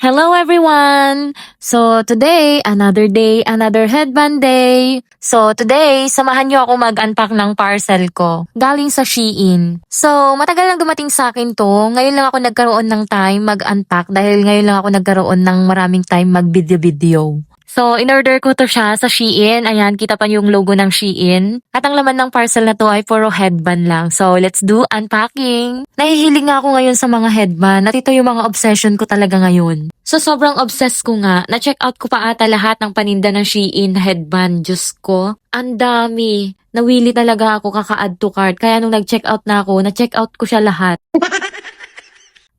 Hello everyone! So today, another day, another headband day. So today, samahan niyo ako mag-unpack ng parcel ko. Galing sa Shein. So matagal lang dumating sa akin to. Ngayon lang ako nagkaroon ng time mag-unpack dahil ngayon lang ako nagkaroon ng maraming time mag-video-video. So, in-order ko to siya sa Shein. Ayan, kita pa yung logo ng Shein. At ang laman ng parcel na to ay puro headband lang. So, let's do unpacking. Nahihiling nga ako ngayon sa mga headband at ito yung mga obsession ko talaga ngayon. So, sobrang obsessed ko nga. Na-check out ko pa ata lahat ng paninda ng Shein headband. Diyos ko, ang dami. Nawili talaga ako kaka-add to cart. Kaya nung nag-check out na ako, na-check out ko siya lahat.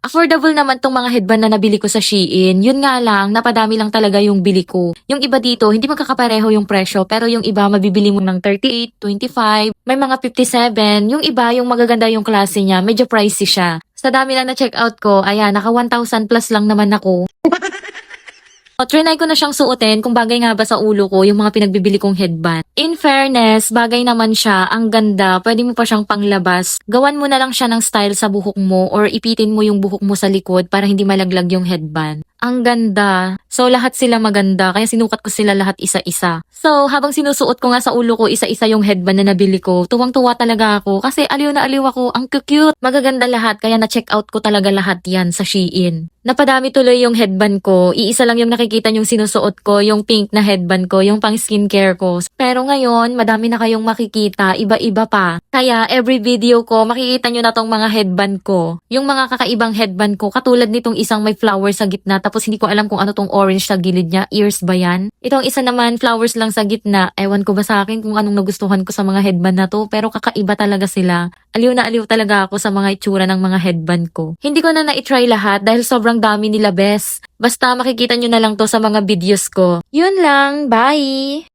Affordable naman tong mga headband na nabili ko sa Shein. Yun nga lang, napadami lang talaga yung bili ko. Yung iba dito, hindi magkakapareho yung presyo, pero yung iba mabibili mo ng 38, 25, may mga 57. Yung iba, yung magaganda yung klase niya, medyo pricey siya. Sa dami lang na check out ko, ayan, naka 1,000 plus lang naman ako. O, trinay ko na siyang suotin kung bagay nga ba sa ulo ko yung mga pinagbibili kong headband. In fairness, bagay naman siya, ang ganda, pwede mo pa siyang panglabas. Gawan mo na lang siya ng style sa buhok mo or ipitin mo yung buhok mo sa likod para hindi malaglag yung headband. Ang ganda. So, lahat sila maganda, kaya sinukat ko sila lahat isa-isa. So, habang sinusuot ko nga sa ulo ko isa-isa yung headband na nabili ko, tuwang-tuwa talaga ako kasi aliw na aliw ako, ang cute. Magaganda lahat, kaya na-check out ko talaga lahat yan sa Shein. Napadami tuloy yung headband ko, iisa lang yung nakikita yung sinusuot ko, yung pink na headband ko, yung pang skincare ko. Pero ngayon, madami na kayong makikita, iba-iba pa. Kaya every video ko, makikita nyo na tong mga headband ko. Yung mga kakaibang headband ko, katulad nitong isang may flower sa gitna, tapos hindi ko alam kung ano tong orange sa gilid niya, ears ba yan? Itong isa naman, flowers lang sa gitna, ewan ko ba sa akin kung anong nagustuhan ko sa mga headband na to, pero kakaiba talaga sila. Aliw na aliw talaga ako sa mga itsura ng mga headband ko. Hindi ko na na-try lahat dahil sobrang dami nila bes. Basta makikita nyo na lang to sa mga videos ko. Yun lang, bye!